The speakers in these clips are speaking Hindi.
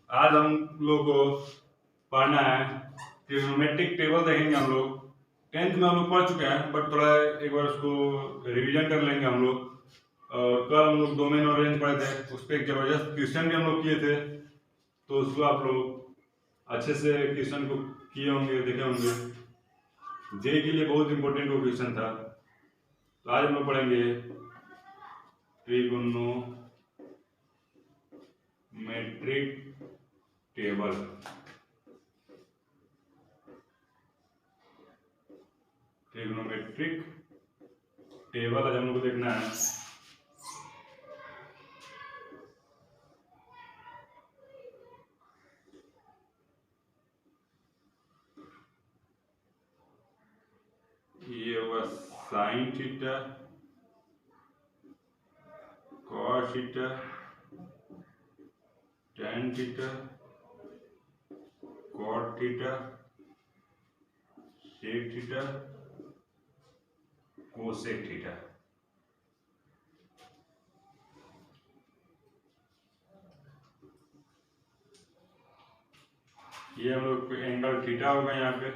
आज हम लोग को पढ़ना है ट्रिग्नोमेट्रिक टेबल। देखेंगे हम लोग। 10th में हम लोग पढ़ चुके हैं, बट थोड़ा एक बार उसको रिवीजन कर लेंगे हम लोग। और कल हम लोग डोमेन और रेंज पढ़े थे, उस पर एक जबरदस्त क्वेश्चन भी हम लोग किए थे, तो उसको आप लोग अच्छे से क्वेश्चन को किए होंगे, देखे होंगे। जे के लिए बहुत इंपॉर्टेंट वो क्वेश्चन था। तो आज हम लोग पढ़ेंगे ट्रिग्नोमेट्रिक टेबल। ट्रिग्नोमेट्रिक टेबल आज हम लोग को देखना है। ये हुआ sine theta, cos theta, tan theta, cot theta, sec theta, cosec theta. ये हम लोग एंगल थीटा होगा यहाँ पे,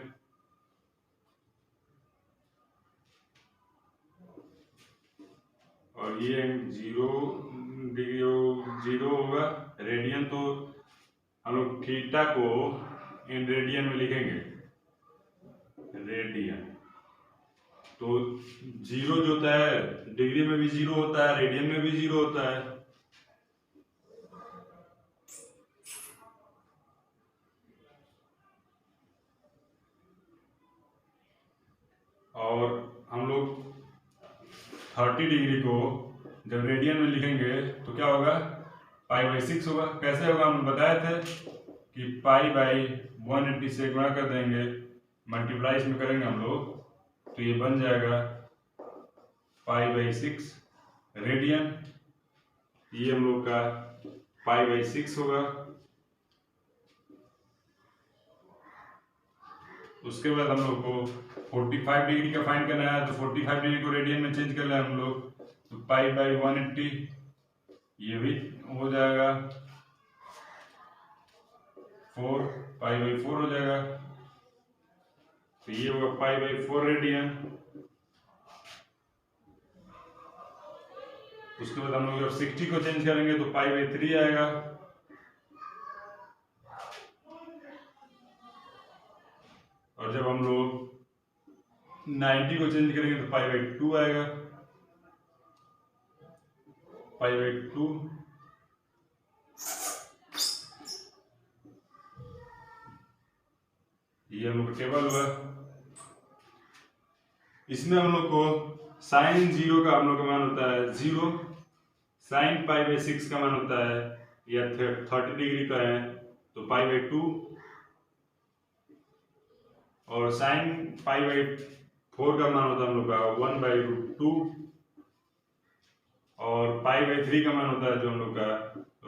और ये 0 डिग्री 0 होगा रेडियन। तो हम लोग थीटा को इन रेडियन में लिखेंगे, रेडियन। तो 0 जो होता है डिग्री में भी 0 होता है, रेडियन में भी 0 होता है। और हम लोग 30 डिग्री को जब रेडियन में लिखेंगे तो क्या होगा, π/6 होगा। कैसे होगा, हम बताए थे कि π/180 से गुणा कर देंगे, मल्टीप्लाई इसमें करेंगे हम लोग, तो ये बन जाएगा π/6 रेडियन। ये हम लोग का π/6 होगा। उसके बाद हम लोग को 45 डिग्री का फाइंड करना है, तो 45 डिग्री को रेडियन में चेंज कर लें हम लोग, तो π/180 ये भी हो जाएगा 4, π/4 हो जाएगा। तो ये होगा π/4 रेडियन। उसके बाद हम लोग जब 60 को चेंज करेंगे तो π/3 आएगा। और जब हम लोग 90 को चेंज करेंगे तो π/2 आएगा, π/2। ये हम लोग का टेबल हुआ। इसमें हम लोग को साइन 0 का हम लोग का मान होता है 0, साइन π/6 का मान होता है, या 30 डिग्री का है तो π/2, और साइन π/4 का मान होता है हम लोग का 1/√2, और π/3 का मान होता है जो हम लोग का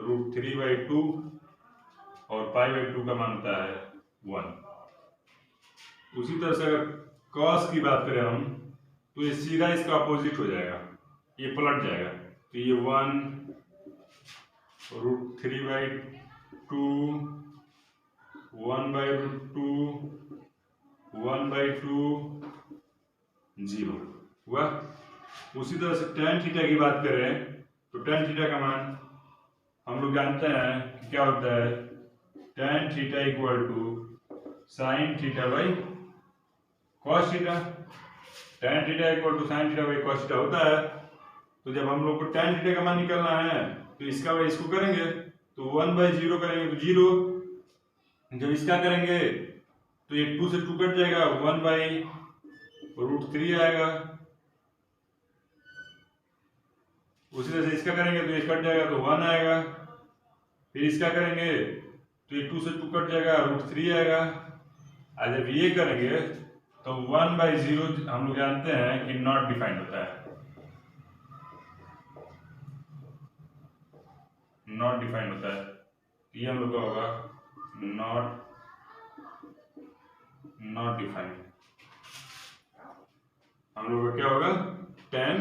√3/2, और π/2 का मान होता है 1। उसी तरह से अगर कॉस की बात करें हम, तो ये सीधा इसका अपोजिट हो जाएगा, ये पलट जाएगा। तो ये 1 √3/2, 1/√2, 1/2, 0 हुआ। उसी तरह से tan थीटा की बात करें तो tan थीटा का मान हम लोग जानते हैं कि क्या होता है, tan theta equal to sine theta by cos theta. tan theta equal to sine theta by cos theta होता है। तो जब हम लोग को tan थीटा का मान निकालना है तो इसका बाई इसको करेंगे, तो 1/0 करेंगे तो 0। जब इसका करेंगे तो ये 2 से 2 कट जाएगा, 1/√3 आएगा। उसी तरह से इसका करेंगे तो ये कट जाएगा तो 1 आएगा। फिर इसका करेंगे तो ये 2 से 2 कट जाएगा, √3 आएगा। और जब ये करेंगे तो 1/0 हम लोग जानते हैं कि नॉट डिफाइंड होता है, नॉट डिफाइंड होता है। ये हम लोग का होगा नॉट डिफाइंड। हम लोग का क्या होगा, tan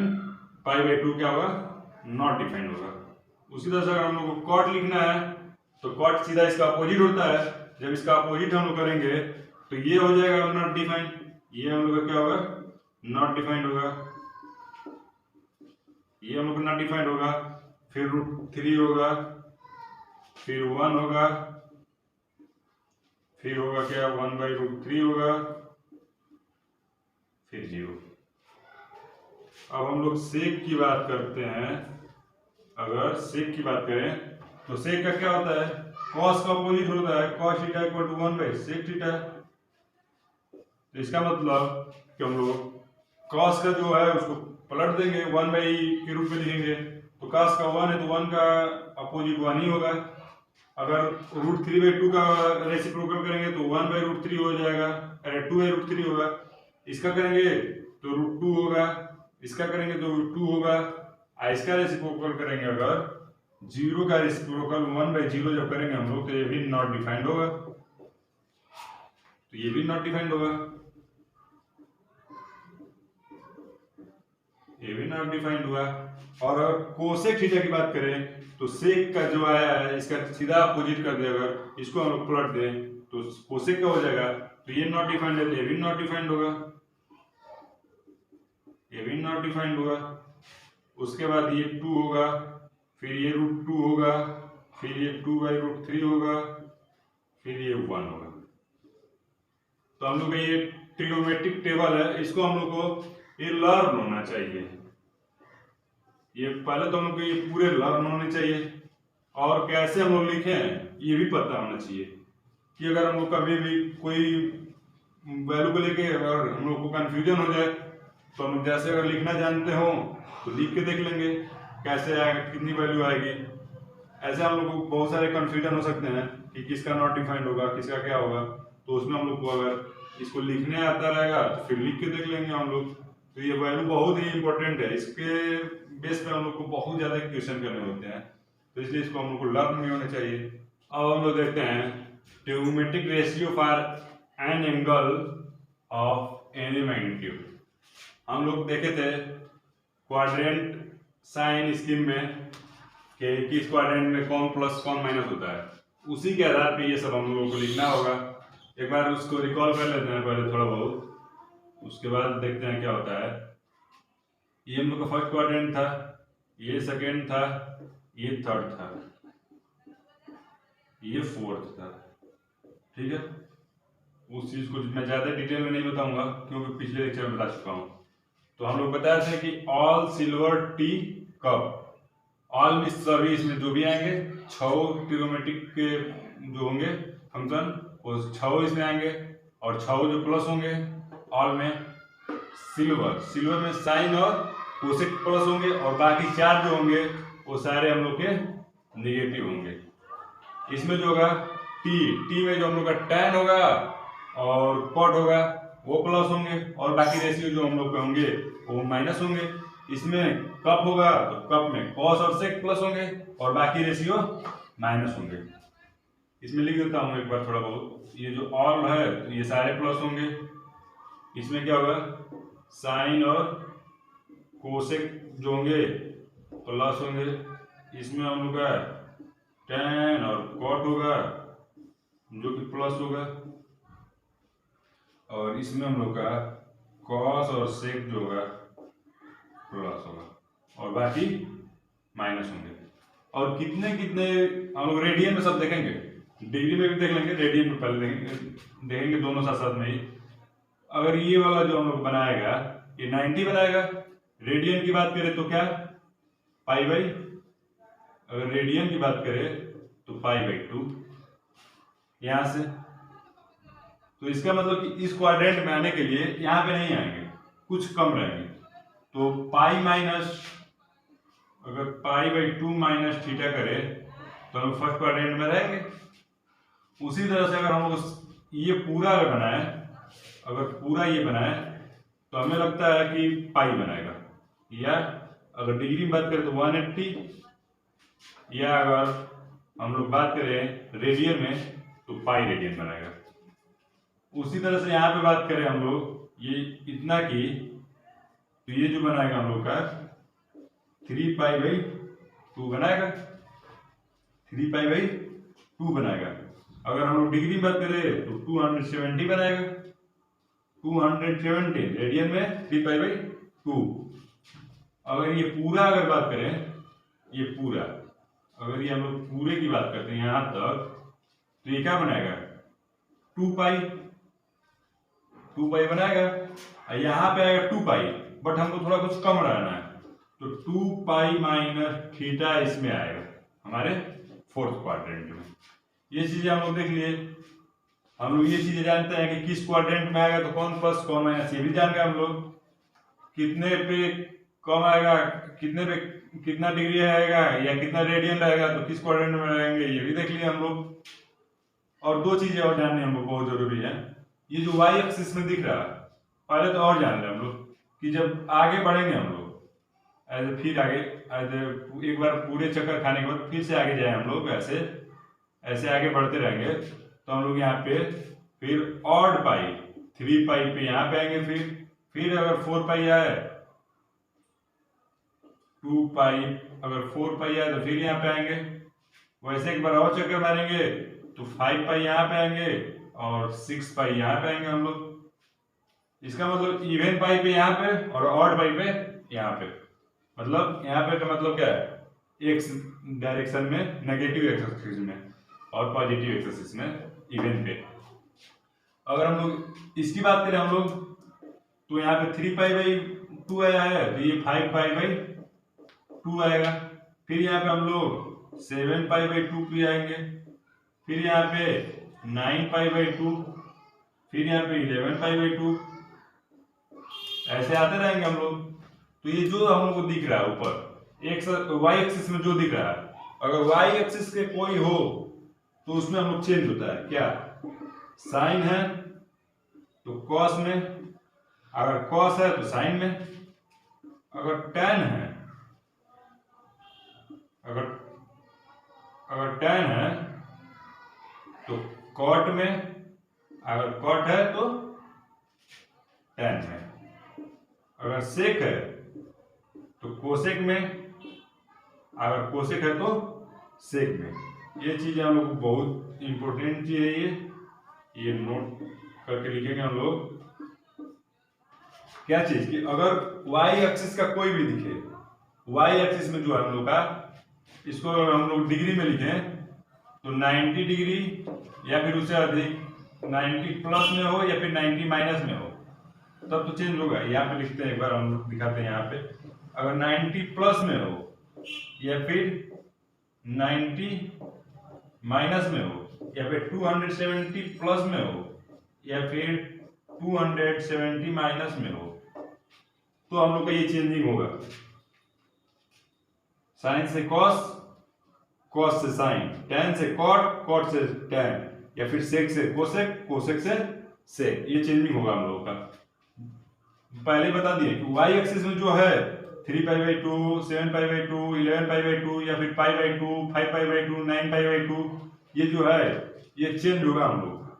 π/2 क्या होगा, नॉट डिफाइंड होगा। उसी तरह से अगर हम लोग को कॉट लिखना है तो कॉट सीधा इसका अपोजिट होता है। जब इसका अपोजिट हम लोग करेंगे तो ये हो जाएगा नॉट डिफाइंड, ये हम लोग का क्या होगा, नॉट डिफाइंड होगा, ये हम लोग नॉट डिफाइंड होगा। फिर √3 होगा, फिर 1 होगा, फिर होगा क्या 1/√3 होगा, फिर 0। अब हम लोग सेक की बात करते हैं। अगर सेक की बात करें तो सेक का क्या होता है, कॉस का अपोजिट होता है, cos theta equal to 1/sec theta. तो इसका मतलब कि हम लोग cos का जो है उसको पलट देंगे, 1 के रूप में लिखेंगे। तो cos का 1 है तो 1 का अपोजिट 1 ही होगा। अगर √3/2 का रेसिप्रोकल करेंगे तो 1/√3 हो जाएगा, अरे 2/√3 होगा। इसका करेंगे तो √2 होगा, इसका करेंगे तो √2 होगा। इसका रेसिप्रोकल करेंगे, अगर 0 का रेसिप्रोकल 1/0 जब करेंगे हम लोग, तो ये भी नॉट डिफाइंड होगा, तो ये भी नॉट डिफाइंड होगा, ये भी नॉट डिफाइंड हुआ। और अगर कोसेक थीटा की बात करें तो सेक का जो आया है इसका सीधा अपोजिट कर दे, अगर इसको हम लोग पलट दें तो कोसेक का हो जाएगा। तो ये नॉट डिफाइंड है तो ये भी नॉट डिफाइंड होगा, ये भी नॉट डिफाइंड होगा। उसके बाद ये 2 होगा, फिर ये √2 होगा, फिर ये 2/√3 होगा, फिर ये 1 होगा। तो हम लोग का ये ट्रिग्नोमेट्रिक टेबल है, इसको हम लोग को ये लर्न होना चाहिए। ये पहले तो हम लोग को ये पूरे लर्न होने चाहिए, और कैसे हम लोग लिखें ये भी पता होना चाहिए कि अगर हम लोग कभी भी कोई वैल्यू को लेके अगर हम लोग को कंफ्यूजन हो जाए तो हम लोग जैसे अगर लिखना जानते हो तो लिख के देख लेंगे कैसे आएगा, कितनी वैल्यू आएगी। ऐसे हम लोग को बहुत सारे कंफ्यूजन हो सकते हैं कि किसका नॉट डिफाइंड होगा, किसका क्या होगा। तो उसमें हम लोग को अगर इसको लिखने आता रहेगा तो फिर लिख के देख लेंगे हम लोग। तो ये वैल्यू बहुत ही इंपॉर्टेंट है, इसके बेस पे हम लोग को बहुत ज्यादा क्वेश्चन करने होते हैं, तो इसलिए इसको हम लोग को लर्न नहीं होना चाहिए। अब हम लोग देखते हैं trigonometric ratio for an angle of any magnitude. हम लोग देखे थे क्वाड्रेंट साइन स्कीम में कि किस क्वाड्रेंट में कौन प्लस कौन माइनस होता है, उसी के आधार पे ये सब हम लोगों को लिखना होगा। एक बार उसको रिकॉल कर लेते हैं पहले थोड़ा बहुत, उसके बाद देखते हैं क्या होता है। ये हम लोग का फर्स्ट क्वाड्रेंट था, ये सेकेंड था, ये थर्ड था, ये फोर्थ था, ठीक है। उस चीज को मैं ज्यादा डिटेल में नहीं बताऊंगा क्योंकि पिछले लेक्चर में बता चुका हूं। तो हम लोग बताए थे कि all silver tea cup, all में सभी इसमें जो भी आएंगे 6 ट्रिग्नोमेट्रिक के जो होंगे फंक्शन वो 6 इसमें आएंगे, और 6 जो प्लस होंगे ऑल में सिल्वर में साइन और कोसेक प्लस होंगे, और बाकी 4 जो होंगे वो सारे हम लोग के नेगेटिव होंगे। इसमें जो होगा टी में जो हम लोग का टैन होगा और कॉट होगा वो प्लस होंगे, और बाकी रेशियो जो हम लोग के होंगे वो माइनस होंगे। इसमें कप होगा तो कप में कॉस और सेक प्लस होंगे, और बाकी रेशियो माइनस होंगे। इसमें लिख देता हूँ एक बार थोड़ा बहुत। ये जो ऑल है तो ये सारे प्लस होंगे, इसमें क्या होगा साइन और कोसेक जो होंगे प्लस होंगे, इसमें हम लोग का टैन और कॉट होगा जो कि प्लस होगा, और इसमें हम लोग का कॉस और सेक जो होगा प्लस होगा, और बाकी माइनस होंगे। और कितने कितने हम लोग रेडियन में सब देखेंगे, डिग्री में भी देख लेंगे, रेडियन में पहले देखेंगे दोनों साथ साथ में ही। अगर ये वाला जो हम लोग बनाएगा ये 90 बनाएगा। रेडियन की बात करें तो क्या पाई/, अगर रेडियन की बात करें तो पाई/2 यहां से। तो इसका मतलब कि इस क्वाड्रेंट में आने के लिए यहाँ पे नहीं आएंगे, कुछ कम रहेंगे। तो पाई माइनस, अगर पाई/2 माइनस थीटा करे तो हम फर्स्ट क्वाड्रेंट में रहेंगे। उसी तरह से अगर हम लोग ये पूरा अगर बनाए, अगर पूरा ये बनाए तो हमें लगता है कि पाई बनाएगा, या अगर डिग्री में बात करें तो 180, या अगर हम लोग बात करें रेडियन में तो पाई रेडियन बनाएगा। उसी तरह से यहाँ पे बात करें हम लोग ये इतना की, तो ये जो बनाएगा हम लोग का 3 पाई/2 बनाएगा, 3 पाई/2 2 बनाएगा। अगर हम लोग डिग्री में बात करें तो 270 बनाएगा, 270 रेडियन में 3π/2। अगर ये पूरा अगर बात करें, ये पूरा अगर ये हम लोग पूरे की बात करते हैं यहाँ तक, तो ये क्या बनाएगा 2π बनाएगा। यहाँ पे आएगा 2π, बट हमको थोड़ा कुछ कम रहना है, तो 2π - थीटा इसमें आएगा हमारे फोर्थ क्वाड्रेंट में। ये चीजें हम लोग देख लिए। हम लोग ये चीजें जानते हैं कि किस क्वाड्रेंट में आएगा तो कौन प्लस कौन माइनस, ये भी जान गए हम लोग। कितने पे कम आएगा, कितने पे कितना डिग्री आएगा या कितना रेडियन रहेगा तो किस क्वाड्रेंट में रहेंगे, ये भी देख लिए हम लोग। और दो चीजें और जाननी हम लोग बहुत जरूरी है। ये जो वाई एक्सिस में दिख रहा है, पहले तो और जान लें हम लोग कि जब आगे बढ़ेंगे हम लोग फिर आगे एक बार पूरे चक्कर खाने के बाद फिर से आगे जाए हम लोग, ऐसे आगे बढ़ते रहेंगे तो हम लोग यहाँ पे फिर ऑड पाई 3π पे यहाँ पे आएंगे, फिर अगर 4π आए 2π, अगर 4π आए तो फिर यहाँ पे आएंगे। वैसे एक बार और चक्कर मारेंगे तो 5π यहाँ पे आएंगे और 6π यहाँ पे आएंगे हम लोग। इसका मतलब इवन पाई पे यहाँ पे और ऑड पाई पे यहाँ पे, मतलब यहाँ पे का मतलब क्या है, एक्स डायरेक्शन में नेगेटिव एक्स एक्सिस में और पॉजिटिव एक्स एक्सिस में इवन पे। अगर हम लोग इसकी बात करें हम लोग तो यहाँ पे 3π/2 आया है तो ये 5π/2 आएगा। फिर यहाँ पे हम लोग 7π/2 पे आएंगे, फिर यहाँ पे 9π/2, फिर यहाँ पे 11π/2, ऐसे आते रहेंगे हम लोग। तो ये जो हम लोग को दिख रहा है ऊपर एक्स वाई एक्सिस में जो दिख रहा है, अगर वाई एक्सिस के कोई हो तो उसमें हम लोग चेंज होता है क्या, साइन है तो कॉस में, अगर कॉस है तो साइन में, अगर टैन है अगर टैन है तो कॉट में, अगर कॉट है तो टैन में, अगर सेक है तो कोसेक में, अगर कोसेक है तो सेक में। ये चीज हम लोग बहुत इंपॉर्टेंट चीज है, ये नोट करके लिखेंगे हम लोग। क्या चीज कि अगर वाई एक्सिस का कोई भी दिखे, वाई एक्सिस में जो है हम लोग का, इसको हम लोग डिग्री में लिखें तो 90 डिग्री या फिर उससे अधिक, 90 प्लस में हो या फिर 90 माइनस में हो तब तो चेंज होगा। यहाँ पे लिखते हैं, एक बार हम लोग दिखाते हैं। यहाँ पे अगर 90 प्लस में हो या फिर 90 माइनस में हो या फिर 270 प्लस में हो या फिर 270 माइनस में हो तो हम लोग का ये चेंजिंग होगा। साइन से कॉस, कॉस से साइन, टैन से कॉट, कॉट से टैन, या फिर सेक से कोसेक, कोसेक से सेक, ये चेंजिंग होगा हम लोगों का। पहले बता दिए कि वाई एक्सिस में जो है 3π/2, 7π/2, 11π/2 या फिर π/2, 5π/2, 9π/2, ये जो है ये चेंज होगा हम लोग,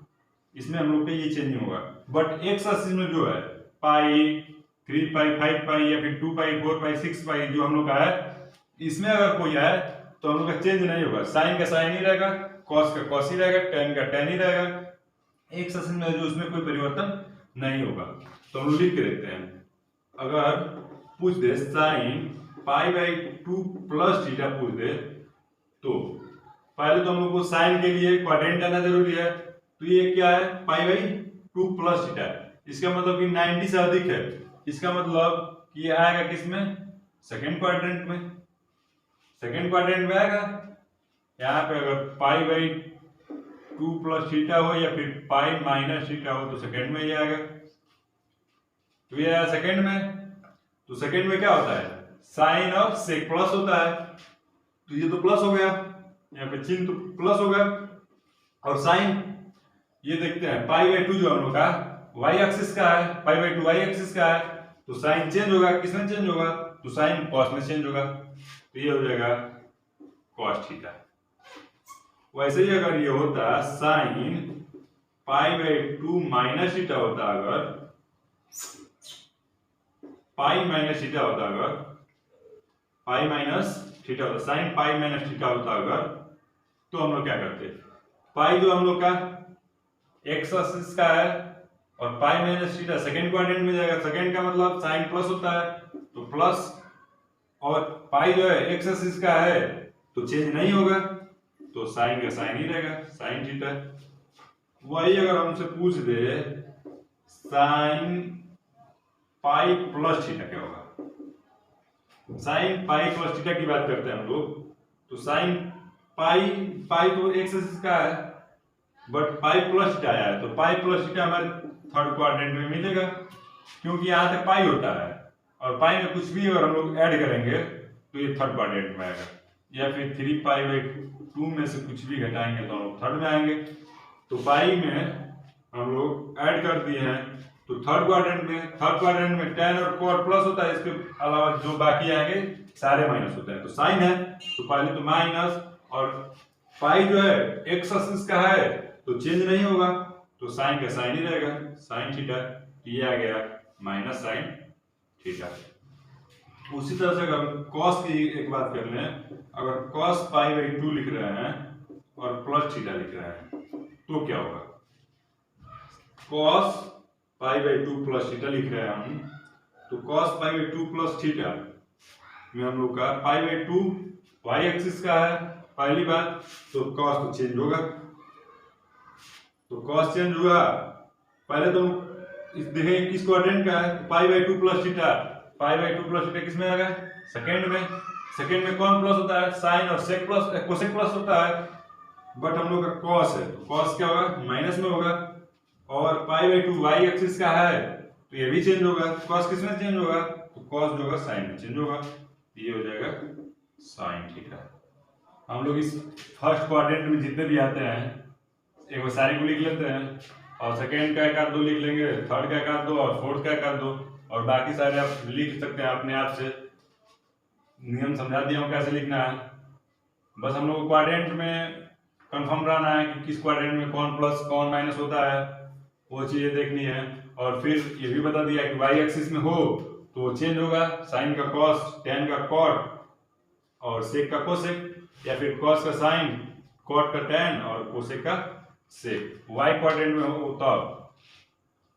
इसमें हम लोग का ये चेंजिंग होगा। बट एक्स एक्सिस में जो है पाई, 3π, 5π या फिर 2π, 4π, 6π जो हम लोग का है, इसमें अगर कोई है तो हम लोग का चेंज नहीं होगा। साइन का साइन ही रहेगा, कॉस का कॉस ही रहेगा, टैन का टैन ही रहेगा। एक्स एक्सिस में जो उसमें कोई परिवर्तन नहीं होगा। तो हम लिख के देखते हैं, अगर पूछ दे साइन π/2 प्लस थीटा पूछ दे तो पहले तो हम लोग को साइन के लिए क्वाड्रेंट आना जरूरी है। तो ये क्या है π/2 प्लस थीटा, इसका मतलब कि 90 से अधिक है, इसका मतलब कि ये आएगा किसमें, सेकेंड क्वाड्रेंट में, सेकेंड क्वाड्रेंट में आएगा। यहाँ पे अगर π/2 प्लस थीटा हो या फिर पाई माइनस थीटा हो तो सेकेंड में ही आएगा। तो ये आया सेकेंड में। तो सेकेंड में क्या होता है, साइन और सेक प्लस होता है, तो ये तो प्लस हो गया, यहाँ पे चिन्ह तो प्लस हो गया। और साइन ये देखते हैं π/2 जो हम लोग का वाई एक्सिस का है, π/2 वाई एक्सिस का है, तो साइन चेंज होगा, किसमें चेंज होगा, तो साइन कॉस में चेंज होगा, तो ये हो जाएगा कॉस थीटा। वैसे ही अगर ये होता साइन π/2 माइनस थीटा होता, अगर पाई माइनस थीटा होता, अगर पाई माइनस थीटा होता, साइन पाई माइनस थीटा होता अगर, तो हम लोग क्या करते हैं, पाई जो हम लोग का एक्स एक्सिस का है और pi minus theta second quadrant में जाएगा। सेकेंड का मतलब साइन प्लस होता है, तो प्लस, और पाई जो है एक्स एक्सिस का है तो चेंज नहीं होगा, तो साइन का साइन ही रहेगा, साइन थीटा। वही अगर हमसे पूछ दे साइन पाई प्लस थीटा क्या होगा, साइन पाई प्लस थीटा की बात करते हैं हम लोग, तो साइन पाई, पाई तो एक्स एक्सिस का है बट पाई प्लस थीटा आया है, तो पाई प्लस थीटा हमारे थर्ड क्वाड्रेंट में मिलेगा, क्योंकि यहाँ तक पाई होता है और पाई में कुछ भी अगर हम लोग ऐड करेंगे तो ये थर्ड क्वाड्रेंट में आएगा, या फिर 3π/2 में से कुछ भी घटाएंगे तो हम लोग थर्ड में आएंगे। तो पाई में हम लोग ऐड कर दिए हैं तो थर्ड क्वाड्रेंट में tan और cot प्लस होता है, इसके अलावा जो बाकी आएंगे सारे माइनस होते हैं, तो साइन है तो पहले तो माइनस, और पाई जो है एक्स एक्सिस का है तो चेंज नहीं होगा, तो साइन का साइन ही रहेगा, साइन थीटा, ये आ गया माइनस साइन थीटा। उसी तरह से अगर cos की एक बात कर लें, अगर cos π/2 लिख रहे हैं और प्लस थीटा लिख रहे हैं तो क्या होगा, cos π/2 प्लस थीटा लिख रहे हैं हम, तो cos π/2 प्लस थीटा में हम लोग का π/2 y एक्सिस का है पहली बात, तो cos तो चेंज होगा, तो cos चेंज हुआ, पहले तो देखें किस क्वाड्रेंट का है, π/2 प्लस थीटा, π/2 प्लस थीटा किस में आ गया, सेकेंड में, सेकेंड में कौन प्लस होता है, साइन और सेक प्लस कोसेक प्लस होता है, बट हम लोग का cos है तो cos क्या होगा, माइनस में होगा, और π/2 y एक्सिस का है तो ये भी चेंज होगा, cos किस में चेंज होगा, तो cos जो होगा साइन में चेंज होगा, ये हो जाएगा साइन थीटा। हम लोग इस फर्स्ट क्वाड्रेंट में जितने भी आते हैं एक बार सारे को लिख लेते हैं, और सेकेंड का एक आध दो लिख लेंगे, थर्ड का एक आध दो और फोर्थ का एक आध दो, और बाकी सारे आप लिख सकते हैं अपने आप से, नियम समझा दिया हूँ कैसे लिखना है। बस हम लोग क्वाड्रेंट में कंफर्म रहना है कि किस क्वाड्रेंट में कौन प्लस कौन माइनस होता है, वो चीजें देखनी है, और फिर ये भी बता दिया कि वाई एक्सिस में हो तो वो चेंज होगा, साइन का कॉस, टेन का कॉट और सेक का कोसेक, या फिर कॉस का साइन, कॉट का टेन और कोसेक का सेक। वाई क्वाड्रेंट में हो तब,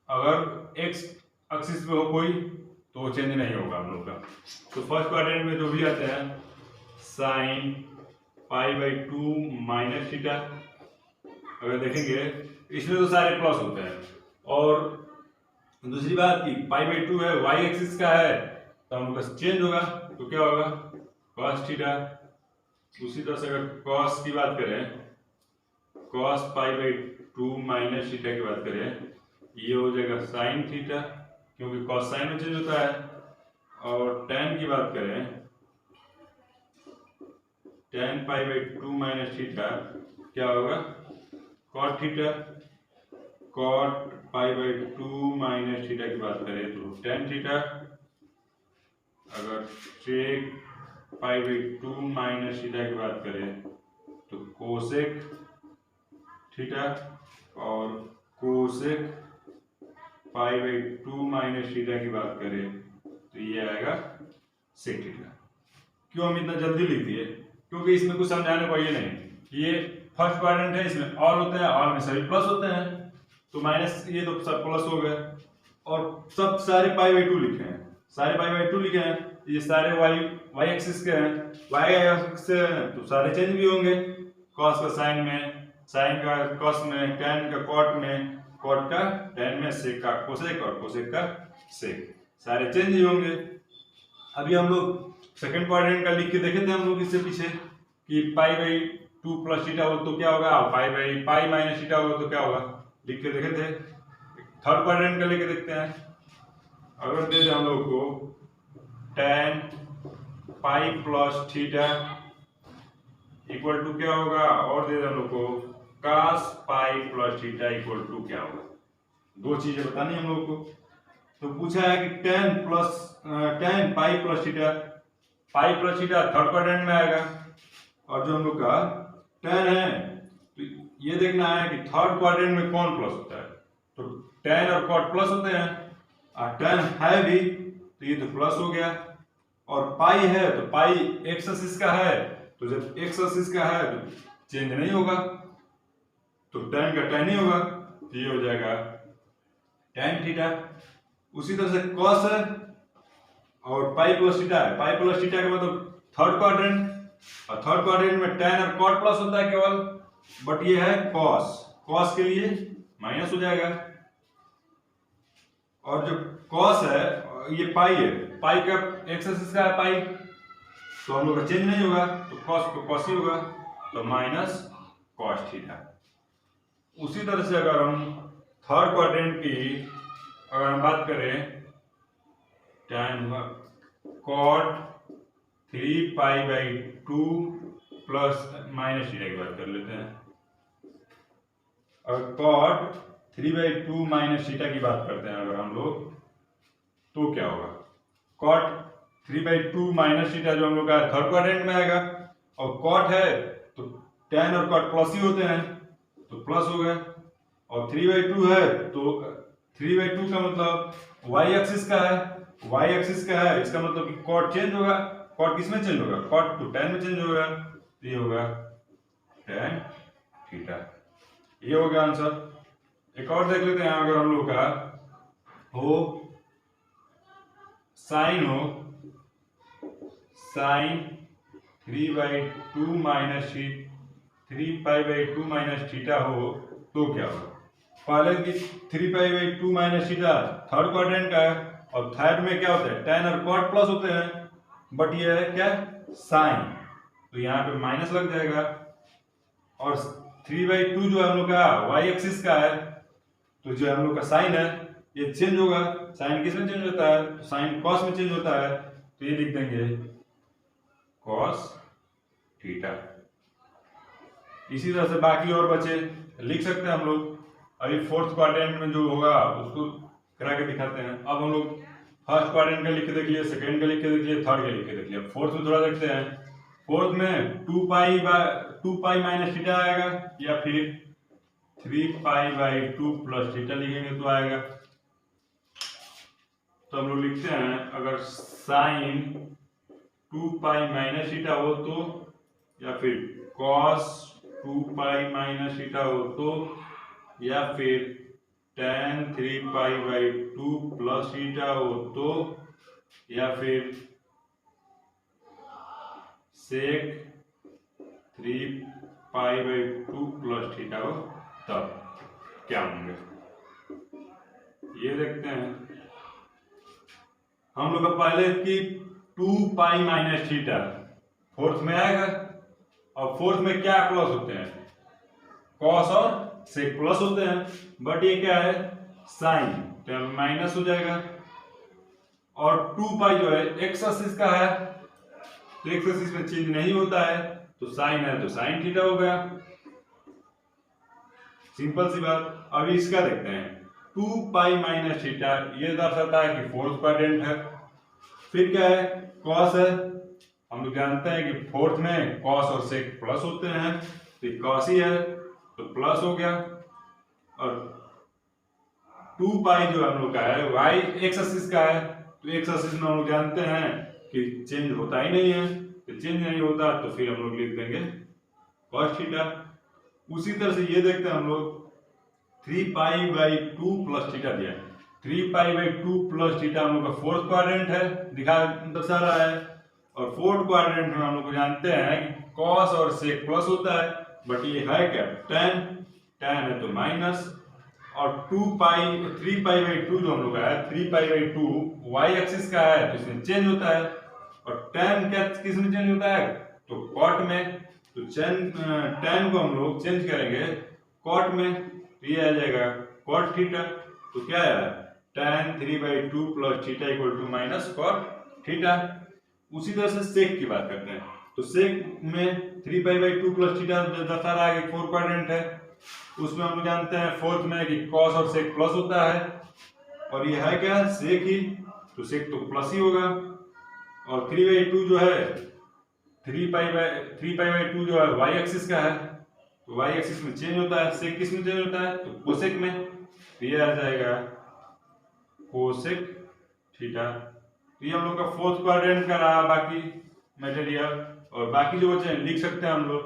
अगर एक्स एक्सिस में हो कोई तो वो चेंज नहीं होगा हम लोग का। तो फर्स्ट क्वाड्रेंट में जो भी आते हैं साइन π/2 माइनस थीटा, अगर देखेंगे इसमें तो सारे प्लस होते हैं, और दूसरी बात की π/2 है y एक्सिस का है तो हम लोग का चेंज होगा, तो क्या होगा cos थीटा। उसी तरह से अगर cos की बात करें, cos π/2 माइनस थीटा की बात करें, ये हो जाएगा साइन थीटा, क्योंकि cos साइन में चेंज होता है, और tan की बात करें, tan π/2 माइनस थीटा क्या होगा cot theta, cot π/2 minus theta की बात करें तो tan थीटा, अगर sec π/2 माइनस थीटा की बात करें तो कोसेक थीटा, और कोसेक π/2 माइनस थीटा की बात करें तो ये आएगा सेक थीटा। क्यों हम इतना जल्दी लिख दिए, क्योंकि इसमें कुछ समझाने को ये नहीं, ये फर्स्ट क्वाड्रेंट है, इसमें और होते हैं, और में सभी प्लस होते हैं, तो माइनस ये तो सब प्लस हो गए, और सब सारे π/2 लिखे हैं, सारे π/2 लिखे हैं, ये सारे y एक्सिस के हैं, y एक्सिस से तो सारे चेंज भी होंगे, cos का साइन में, साइन का cos में, tan का cot में, cot का tan में, sec का कोसेक और कोसेक का सेक, सारे चेंज ही होंगे। अभी हम लोग सेकंड क्वाड्रेंट का लिख के देखे थे हम लोग इससे पीछे कि π/2 प्लस थीटा हो तो क्या होगा, पाई माइनस थीटा हो तो क्या होगा, लिख के देखे थे। थर्ड क्वाड्रेंट का लेके देखते हैं, अगर दे दे हम लोग को tan pi plus theta equal to क्या होगा, और दे दे हम लोग को cos pi plus theta equal to क्या होगा, दो चीजें बतानी हम लोग को। तो पूछा है कि tan पाई प्लस थीटा, पाई प्लस थीटा थर्ड क्वाड्रेंट में आएगा, और जो हम लोग का tan है तो ये देखना है कि थर्ड क्वाड्रेंट में कौन प्लस होता है, तो tan और cot प्लस होते हैं, और tan है भी तो ये तो प्लस हो गया, और पाई है तो पाई एक्स एक्सिस का है, तो जब एक्स एक्सिस का है तो चेंज नहीं होगा, तो tan का tan ही होगा, तो ये हो जाएगा tan थीटा। उसी तरह से cos है और पाई प्लस थीटा है, पाई प्लस थीटा का मतलब थर्ड क्वाड्रेंट, और थर्ड क्वाड्रेंट में tan और cot प्लस होता है केवल, बट ये है cos, cos के लिए माइनस हो जाएगा। और जो cos है ये पाई है, पाई का एक्स एक्सिस का है पाई, तो हम लोग का चेंज नहीं होगा, तो cos को cos ही होगा, तो माइनस cos थीटा। उसी तरह से अगर हम थर्ड क्वाड्रेंट की अगर हम बात करें, tan cot 3π/2 plus minus theta की बात कर लेते हैं। अगर cot 3/2 माइनस थीटा की बात करते हैं अगर हम लोग, तो क्या होगा, cot 3/2 माइनस थीटा जो हम लोग का थर्ड क्वाड्रेंट में आएगा, और cot है तो tan और cot प्लस ही होते हैं, तो प्लस हो गया, और 3/2 है तो 3/2 का मतलब y एक्सिस का है, y एक्सिस का है, इसका मतलब कि cot चेंज होगा, cot किस में चेंज होगा, cot तो tan में चेंज होगा, तो ये होगा tan थीटा। ये हो गया आंसर। एक और देख लेते हैं, अगर हम लोग का हो साइन हो साइन 3/2 माइनस 3π/2 माइनस थीटा हो, तो क्या होगा। पहले की 3π/2 माइनस थीटा थर्ड क्वाड्रेंट का है, और थर्ड में क्या होता है tan और cot प्लस होते हैं, बट ये है क्या साइन, तो यहाँ पे माइनस लग जाएगा। और 3/2 जो हम लोग का y एक्सिस का है, तो जो हम लोग का साइन है ये चेंज होगा, साइन किस में चेंज होता है, तो साइन cos में चेंज होता है, तो ये लिख देंगे cos थीटा। इसी तरह से बाकी और बचे लिख सकते हैं हम लोग। अभी फोर्थ क्वाड्रेंट में जो होगा उसको करा के दिखाते हैं। अब हम लोग फर्स्ट क्वाड्रेंट का लिख के देख लिए, सेकेंड का लिख के देख लिए, थर्ड का लिख के देख लिए, फोर्थ में थोड़ा देखते हैं। फोर्थ में 2π माइनस थीटा आएगा, या फिर 3π/2 प्लस थीटा लिखेंगे तो आएगा। तो हम लोग लिखते हैं, अगर साइन 2π माइनस थीटा हो तो, या फिर cos 2π माइनस थीटा हो तो, या फिर tan 3π/2 प्लस थीटा हो तो, या फिर sec 3π/2 प्लस थीटा हो, तब क्या होंगे ये देखते हैं। हम लोग का पहले की 2π माइनस थीटा फोर्थ में आएगा, और फोर्थ में क्या प्लस होते हैं, cos और sec प्लस होते हैं, बट ये क्या है साइन, तो माइनस हो जाएगा। और 2π जो है एक्स एक्सिस का है, तो एक्स एक्सिस में चेंज नहीं होता है, तो साइन है तो साइन थीटा हो गया, सिंपल सी बात। अभी इसका देखते हैं, 2π माइनस थीटा ये दर्शाता है कि फोर्थ क्वाड्रेंट है। फिर क्या है cos है, हम लोग जानते हैं कि फोर्थ में cos और sec प्लस होते हैं, तो cos ही है तो प्लस हो गया। और 2π जो हम लोग का है y एक्स एक्सिस का है, तो एक्स एक्सिस में हम लोग जानते हैं कि चेंज होता ही नहीं है, तो चेंज नहीं होता तो फिर हम लोग लिख देंगे cos थीटा। उसी तरह से ये देखते हैं हम लोग, 3π/2 प्लस थीटा दिया है, 3π/2 प्लस थीटा हम लोग का फोर्थ क्वाड्रेंट है, दर्शा रहा है। और फोर्थ क्वाड्रेंट में हम लोग को जानते हैं कि cos और sec प्लस होता है, बट ये है क्या tan, tan है तो माइनस। और 3π/2 जो हम लोग का है, 3π/2 y एक्सिस का है, तो इसमें चेंज होता है। और tan क्या किस में चेंज होता है, तो cot में, तो tan को हम लोग चेंज करेंगे cot में, तो ये आ जाएगा cot थीटा। तो क्या है tan 3/2 plus theta equal to minus cot theta. उसी तरह से सेक की बात करते हैं, तो सेक में 3π/2 प्लस थीटा दर्शा रहा है कि फोर्थ क्वाड्रेंट है, उसमें हम जानते हैं फोर्थ में कि cos और sec प्लस होता है, और ये है क्या sec ही, तो sec तो प्लस ही होगा। और 3/2 जो है 3π/2 जो है y एक्सिस का है, तो y एक्सिस में चेंज होता है, sec किस में चेंज होता है, तो cosec में, तो ये आ जाएगा cosec थीटा। तो ये हम लोग का फोर्थ क्वाड्रेंट का रहा बाकी मटेरियल, और बाकी जो बचे लिख सकते हैं हम लोग।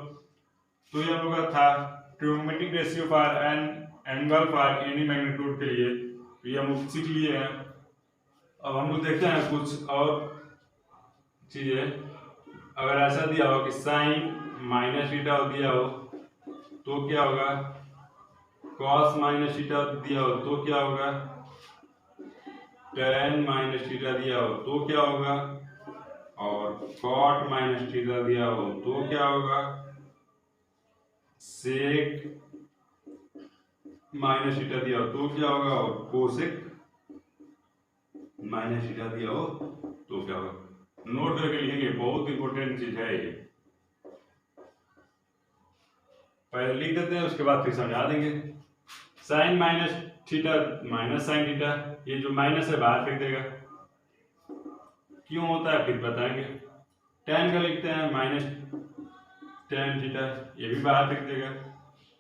तो ये हम लोग का था trigonometric ratio for an angle for any magnitude के लिए, तो ये हम लोग सीख लिए हैं। अब हम लोग देखते हैं कुछ और चीजें। अगर ऐसा दिया हो कि साइन माइनस थीटा दिया हो तो क्या होगा, कॉस माइनस थीटा दिया हो तो क्या होगा, टेन माइनस थीटा दिया हो तो क्या होगा, और कॉट माइनस थीटा दिया हो तो क्या होगा, सेक माइनस थीटा दिया हो तो क्या होगा, और कोसेक माइनस थीटा दिया हो तो क्या होगा। नोट करके लिखेंगे, बहुत इंपॉर्टेंट चीज है ये। पहले लिख देते हैं, उसके बाद फिर समझा देंगे। Sine minus theta minus sine theta, ये जो माइनस है बाहर फेंक देगा, क्यों होता है फिर बताएंगे। टेन का लिखते हैं माइनस टेन थीटा, ये भी बाहर फेंक देगा।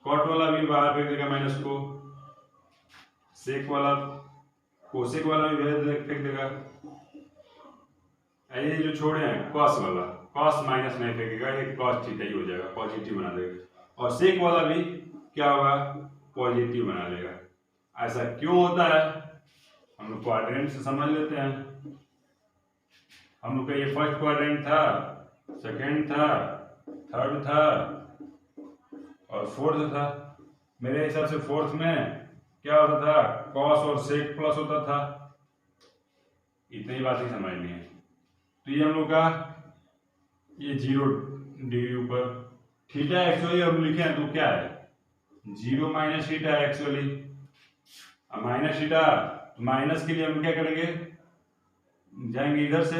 कॉट वाला भी बाहर फेंक देगा माइनस को, सेक वाला कोसेक वाला भी फेंक देगा। ये जो छोड़े हैं कॉस वाला, कॉस माइनस नहीं फेंकेगा, ये कॉस थीटा ही हो जाएगा, पॉजिटिव बना देगा। और सेक वाला भी क्या होगा, पॉजिटिव बना लेगा। ऐसा क्यों होता है हम लोग क्वाड्रेंट से समझ लेते हैं। हम लोग का ये फर्स्ट क्वाड्रेंट था, सेकंड था, थर्ड था और फोर्थ था। मेरे हिसाब से फोर्थ में क्या होता था, कॉस और सेक प्लस होता था। इतनी बात ही समझनी है। तो ये हम लोग का ये 0 डिग्री ऊपर थीटा एक्चुअली हम लिखे हैं तो क्या है, 0 minus theta actually. Minus theta, तो माइनस के लिए हम क्या करेंगे, जाएंगे इधर से,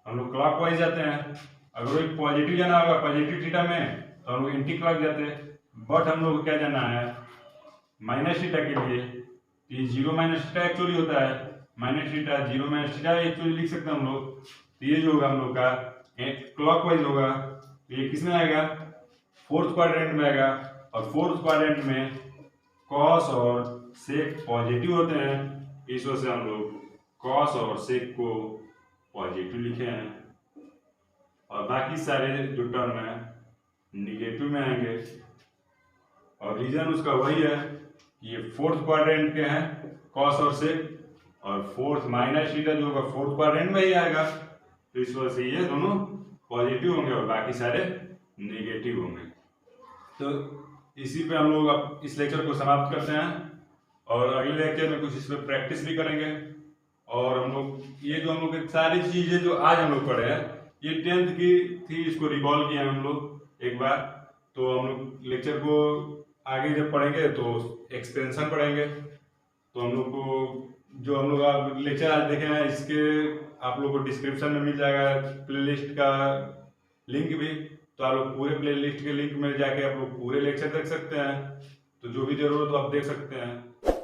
हम लोग क्लॉकवाइज जाते हैं। अगर एक पॉजिटिव जाना होगा पॉजिटिव थीटा में तो हम लोग एंटी क्लॉक जाते हैं। बट हम लोग को क्या जाना है माइनस थीटा के लिए, ये 0 माइनस थीटा एक्चुअली होता है, minus theta 0 minus theta actually लिख सकते हैं हम लोग। तो ये जो होगा हम लोग का क्लॉकवाइज होगा, तो ये किस में आएगा, फोर्थ क्वाड्रेंट में आएगा। और फोर्थ क्वाड्रेंट में कॉस और सेक पॉजिटिव होते हैं, इस वजह से हम लोग कॉस और सेक को पॉजिटिव लिखे हैं। और बाकी सारे जो टर्म है निगेटिव में आएंगे। और रीजन उसका वही है कि ये फोर्थ क्वाड्रेंट के हैं कॉस और सेक, और फोर्थ माइनस थीटा जो होगा फोर्थ क्वाड्रेंट में ही आएगा, तो इस वजह से ये दोनों पॉजिटिव होंगे और बाकी सारे नेगेटिव होंगे। तो इसी पे हम लोग अब इस लेक्चर को समाप्त करते हैं, और अगले लेक्चर में कुछ इस पर प्रैक्टिस भी करेंगे। और हम लोग ये जो हम लोग सारी चीजें जो आज हम लोग पढ़े हैं ये 10th की थी, इसको रिकॉल किया हम लोग एक बार। तो हम लोग लेक्चर को आगे जब पढ़ेंगे तो एक्सपेंशन पढ़ेंगे। तो हम लोग को जो हम लोग लेक्चर आज देखे हैं इसके आप लोग को डिस्क्रिप्शन में मिल जाएगा प्लेलिस्ट का लिंक भी, तो आप लोग पूरे प्लेलिस्ट के लिंक में जाके आप लोग पूरे लेक्चर देख सकते हैं। तो जो भी जरूरत हो आप देख सकते हैं।